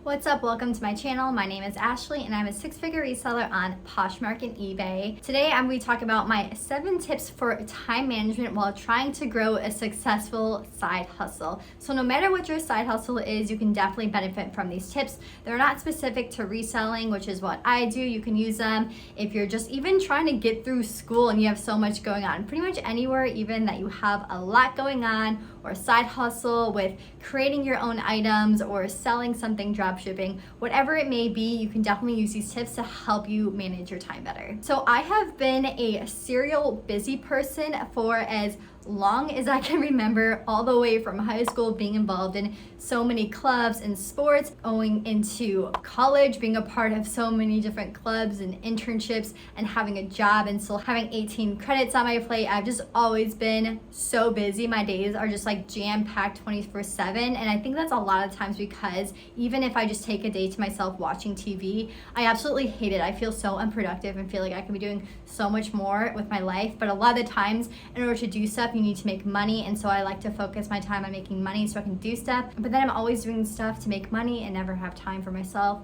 What's up? Welcome to my channel. My name is Ashley and I'm a six-figure reseller on Poshmark and eBay. Today I'm going to talk about my 7 tips for time management while trying to grow a successful side hustle. So no matter what your side hustle is, you can definitely benefit from these tips. They're not specific to reselling, which is what I do. You can use them if you're just even trying to get through school and you have so much going on. Pretty much anywhere even that you have a lot going on, or a side hustle with creating your own items or selling something, drop shipping, whatever it may be, you can definitely use these tips to help you manage your time better. So I have been a serial busy person for as long as I can remember, all the way from high school, being involved in so many clubs and sports, going into college, being a part of so many different clubs and internships, and having a job and still having 18 credits on my plate. I've just always been so busy. My days are just like jam-packed 24/7, and I think that's a lot of times because even if I just take a day to myself watching TV, I absolutely hate it. I feel so unproductive and feel like I could be doing so much more with my life. But a lot of the times, in order to do stuff, you need to make money, and so I like to focus my time on making money so I can do stuff. But then I'm always doing stuff to make money and never have time for myself.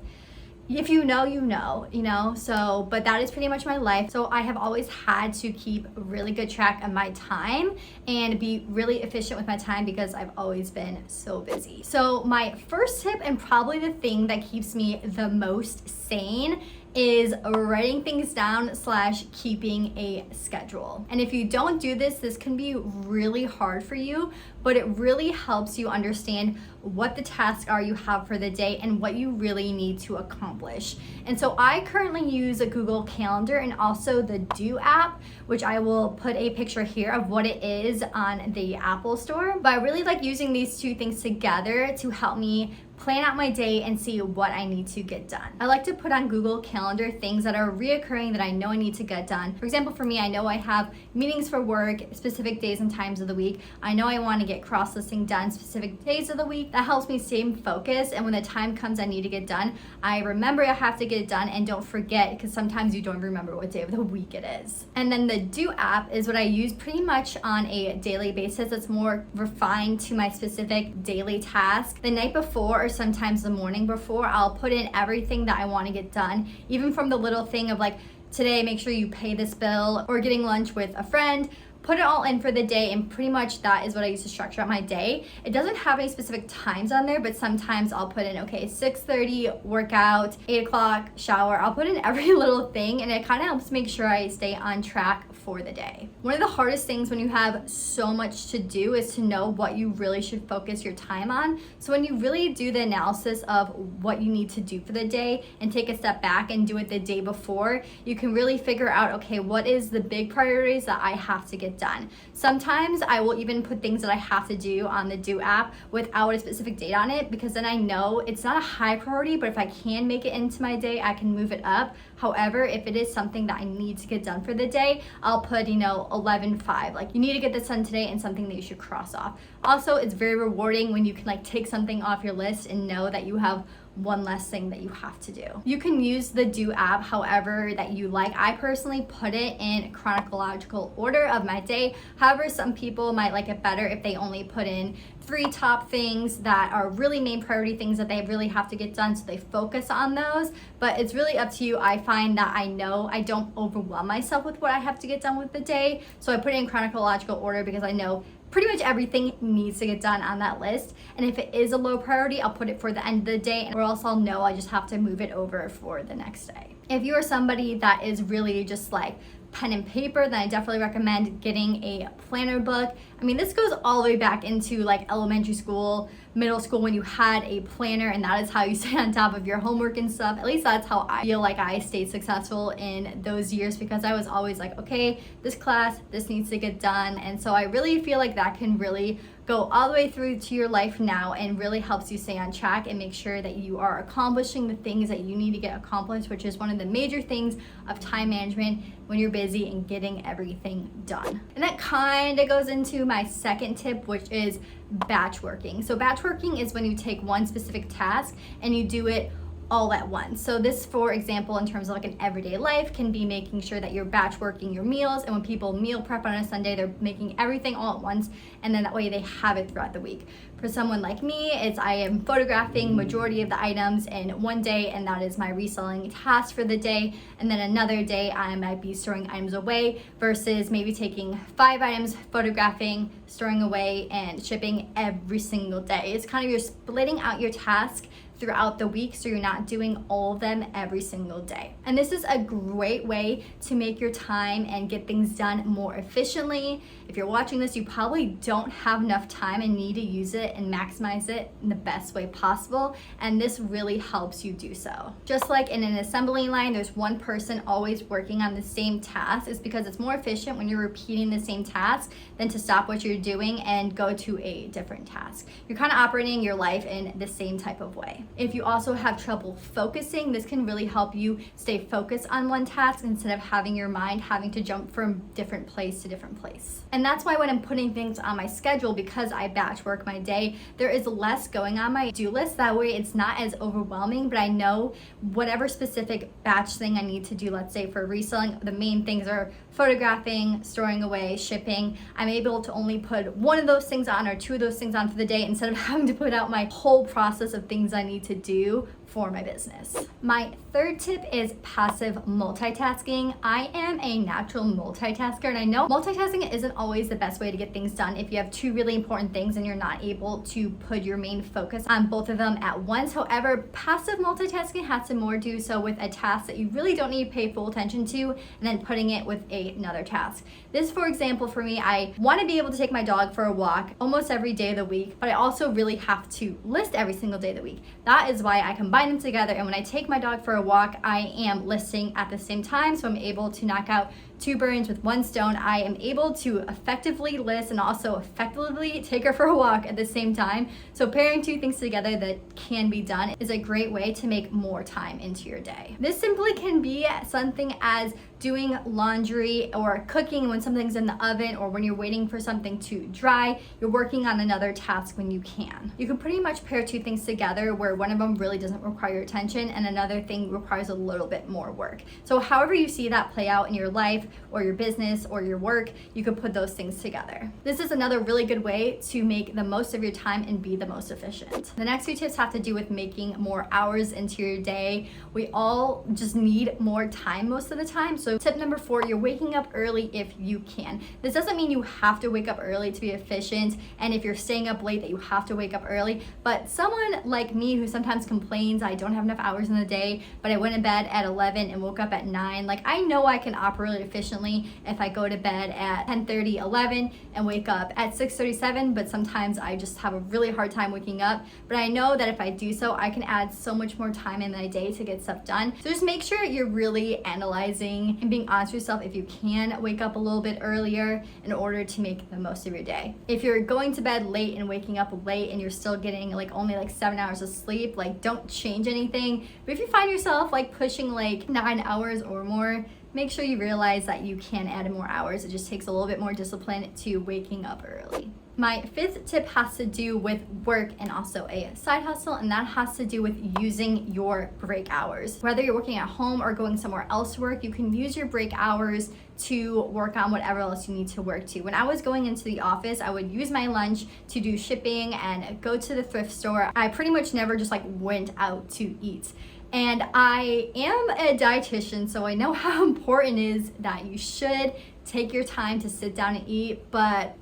If you know, you know, so, but that is pretty much my life. So I have always had to keep really good track of my time and be really efficient with my time because I've always been so busy. So my first tip, and probably the thing that keeps me the most sane, is writing things down / keeping a schedule. And if you don't do this, this can be really hard for you, but it really helps you understand what the tasks are you have for the day and what you really need to accomplish. And so I currently use a Google Calendar and also the Do app, which I will put a picture here of what it is on the Apple Store. But I really like using these two things together to help me plan out my day and see what I need to get done. I like to put on Google Calendar things that are reoccurring that I know I need to get done. For example, for me, I know I have meetings for work specific days and times of the week. I know I want to get cross-listing done specific days of the week. That helps me stay focused, and when the time comes I need to get done, I remember I have to get it done and don't forget, because sometimes you don't remember what day of the week it is. And then the Do app is what I use pretty much on a daily basis. It's more refined to my specific daily task. The night before, or sometimes the morning before, I'll put in everything that I want to get done, even from the little thing of like, today make sure you pay this bill, or getting lunch with a friend. Put it all in for the day, and pretty much that is what I use to structure out my day. It doesn't have any specific times on there, but sometimes I'll put in, okay, 6:30 workout, 8 o'clock shower. I'll put in every little thing, and it kind of helps make sure I stay on track for the day. One of the hardest things when you have so much to do is to know what you really should focus your time on. So when you really do the analysis of what you need to do for the day and take a step back and do it the day before, you can really figure out, okay, what is the big priorities that I have to get done. Sometimes I will even put things that I have to do on the Do app without a specific date on it, because then I know it's not a high priority, but if I can make it into my day, I can move it up. However, if it is something that I need to get done for the day, I'll put, 11:5, like, you need to get this done today, and something that you should cross off. Also, it's very rewarding when you can like take something off your list and know that you have one less thing that you have to do. You can use the Do app however that you like. I personally put it in chronological order of my day. However, some people might like it better if they only put in 3 top things that are really main priority things that they really have to get done, so they focus on those. But it's really up to you. I find that I know I don't overwhelm myself with what I have to get done with the day, so I put it in chronological order because I know pretty much everything needs to get done on that list. And if it is a low priority, I'll put it for the end of the day, or else I'll know I just have to move it over for the next day. If you are somebody that is really just like pen and paper, then I definitely recommend getting a planner book. I mean, this goes all the way back into like elementary school, middle school, when you had a planner and that is how you stay on top of your homework and stuff. At least that's how I feel like I stayed successful in those years, because I was always like, okay, this class, this needs to get done. And so I really feel like that can really go all the way through to your life now and really helps you stay on track and make sure that you are accomplishing the things that you need to get accomplished, which is one of the major things of time management when you're busy and getting everything done. And that kind of goes into my second tip, which is batch working. So batch working is when you take one specific task and you do it all at once. So this, for example, in terms of like an everyday life, can be making sure that you're batch working your meals, and when people meal prep on a Sunday, they're making everything all at once, and then that way they have it throughout the week. For someone like me, I am photographing majority of the items in one day, and that is my reselling task for the day. And then another day I might be storing items away, versus maybe taking 5 items, photographing, storing away, and shipping every single day. It's kind of, you're splitting out your task throughout the week, so you're not doing all of them every single day. And this is a great way to make your time and get things done more efficiently. If you're watching this, you probably don't have enough time and need to use it and maximize it in the best way possible, and this really helps you do so. Just like in an assembly line, there's one person always working on the same task. It's because it's more efficient when you're repeating the same task than to stop what you're doing and go to a different task. You're kind of operating your life in the same type of way. If you also have trouble focusing, this can really help you stay focused on one task instead of having your mind having to jump from different place to different place. And that's why when I'm putting things on my schedule, because I batch work my day, there is less going on my to-do list. That way it's not as overwhelming, but I know whatever specific batch thing I need to do, let's say for reselling, the main things are photographing, storing away, shipping. I'm able to only put one of those things on or 2 of those things on for the day, instead of having to put out my whole process of things I need to do for my business. My third tip is passive multitasking. I am a natural multitasker, and I know multitasking isn't always the best way to get things done if you have 2 really important things and you're not able to put your main focus on both of them at once. However, passive multitasking has to more do so with a task that you really don't need to pay full attention to, and then putting it with another task. This, for example, for me, I want to be able to take my dog for a walk almost every day of the week, but I also really have to list every single day of the week. That is why I combine them together, and when I take my dog for a walk, I am listing at the same time, so I'm able to knock out 2 birds with 1 stone. I am able to effectively list and also effectively take her for a walk at the same time. So pairing 2 things together that can be done is a great way to make more time into your day. This simply can be something as doing laundry or cooking when something's in the oven, or when you're waiting for something to dry, you're working on another task when you can. You can pretty much pair 2 things together where one of them really doesn't require your attention and another thing requires a little bit more work. So however you see that play out in your life or your business or your work, you can put those things together. This is another really good way to make the most of your time and be the most efficient. The next 2 tips have to do with making more hours into your day. We all just need more time most of the time. So tip number 4, you're waking up early if you can. This doesn't mean you have to wake up early to be efficient, and if you're staying up late that you have to wake up early, but someone like me who sometimes complains I don't have enough hours in the day, but I went to bed at 11 and woke up at 9, like I know I can operate efficiently if I go to bed at 10:30, 11 and wake up at 6:37, but sometimes I just have a really hard time waking up. But I know that if I do so, I can add so much more time in my day to get stuff done. So just make sure you're really analyzing and being honest with yourself if you can wake up a little bit earlier in order to make the most of your day. If you're going to bed late and waking up late and you're still getting only 7 hours of sleep, don't change anything. But if you find yourself pushing 9 hours or more, make sure you realize that you can add more hours. It just takes a little bit more discipline to waking up early. My 5th tip has to do with work and also a side hustle, and that has to do with using your break hours. Whether you're working at home or going somewhere else to work, you can use your break hours to work on whatever else you need to work to. When I was going into the office, I would use my lunch to do shipping and go to the thrift store. I pretty much never just went out to eat. And I am a dietitian, so I know how important it is that you should take your time to sit down and eat, but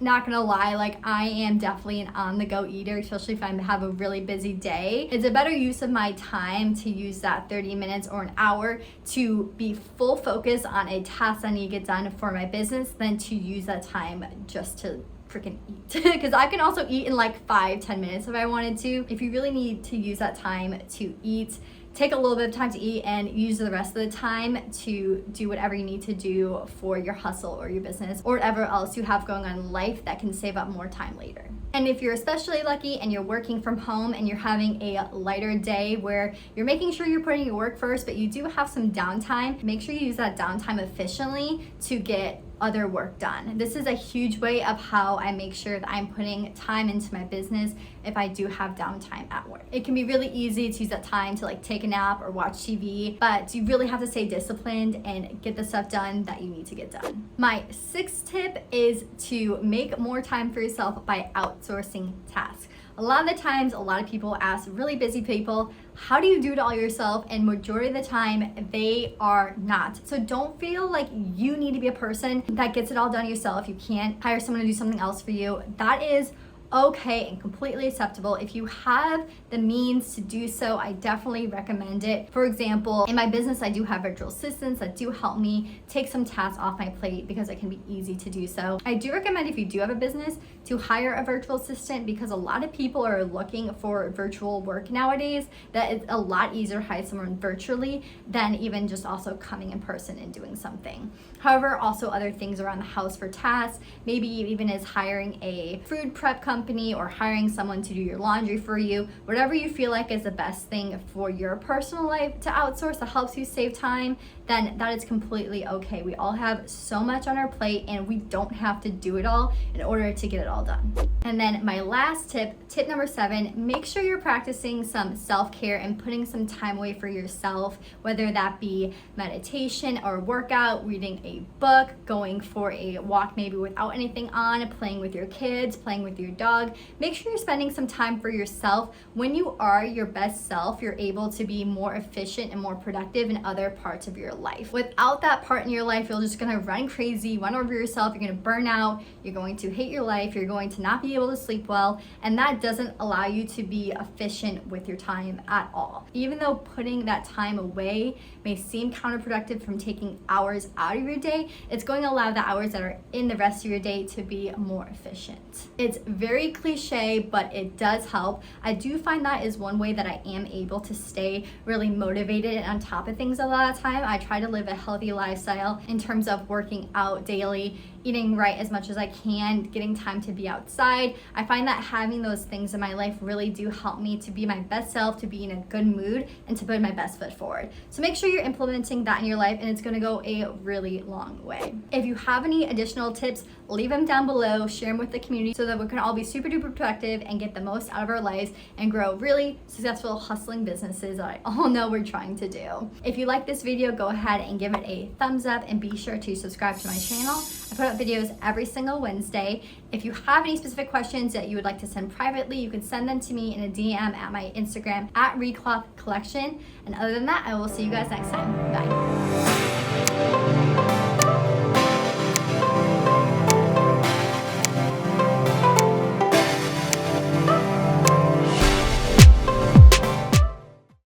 not gonna lie, I am definitely an on-the-go eater, especially if I have a really busy day. It's a better use of my time to use that 30 minutes or an hour to be full focus on a task I need to get done for my business than to use that time just to freaking eat. Because I can also eat in 5-10 minutes if I wanted to. If you really need to use that time to eat, take a little bit of time to eat and use the rest of the time to do whatever you need to do for your hustle or your business or whatever else you have going on in life that can save up more time later. And if you're especially lucky and you're working from home and you're having a lighter day where you're making sure you're putting your work first, but you do have some downtime, make sure you use that downtime efficiently to get other work done. This is a huge way of how I make sure that I'm putting time into my business if I do have downtime at work. It can be really easy to use that time to like take a nap or watch TV, but you really have to stay disciplined and get the stuff done that you need to get done. My sixth tip is to make more time for yourself by outsourcing tasks. A lot of the times, a lot of people ask really busy people, how do you do it all yourself? And majority of the time, they are not. So don't feel like you need to be a person that gets it all done yourself. You can't hire someone to do something else for you. That is okay and completely acceptable. If you have the means to do so, I definitely recommend it. For example, in my business, I do have virtual assistants that do help me take some tasks off my plate because it can be easy to do so. I do recommend, if you do have a business, to hire a virtual assistant, because a lot of people are looking for virtual work nowadays. That it's a lot easier to hire someone virtually than even just also coming in person and doing something. However, also other things around the house for tasks, maybe even is hiring a food prep company or hiring someone to do your laundry for you. Whatever you feel like is the best thing for your personal life to outsource that helps you save time, then that is completely okay. We all have so much on our plate and we don't have to do it all in order to get it all done. And then my last tip number 7, make sure you're practicing some self-care and putting some time away for yourself, whether that be meditation or workout, reading a book, going for a walk maybe without anything on, playing with your kids, playing with your dog. Make sure you're spending some time for yourself. When you are your best self, you're able to be more efficient and more productive in other parts of your life. Without that part in your life, you're just gonna run crazy, run over yourself, you're gonna burn out, you're going to hate your life, you're going to not be able to sleep well, and that doesn't allow you to be efficient with your time at all. Even though putting that time away may seem counterproductive from taking hours out of your day, it's going to allow the hours that are in the rest of your day to be more efficient. It's very cliche, but it does help. I do find that is one way that I am able to stay really motivated and on top of things a lot of time. I try to live a healthy lifestyle in terms of working out daily, eating right as much as I can, getting time to be outside. I find that having those things in my life really do help me to be my best self, to be in a good mood, and to put my best foot forward. So make sure you're implementing that in your life, and it's gonna go a really long way. If you have any additional tips, leave them down below, share them with the community so that we can all be super duper productive and get the most out of our lives and grow really successful hustling businesses that I all know we're trying to do. If you like this video, go ahead and give it a thumbs up and be sure to subscribe to my channel. I put up videos every single Wednesday. If you have any specific questions that you would like to send privately, you can send them to me in a DM at my Instagram at ReCloth Collection. And other than that, I will see you guys next time. Bye.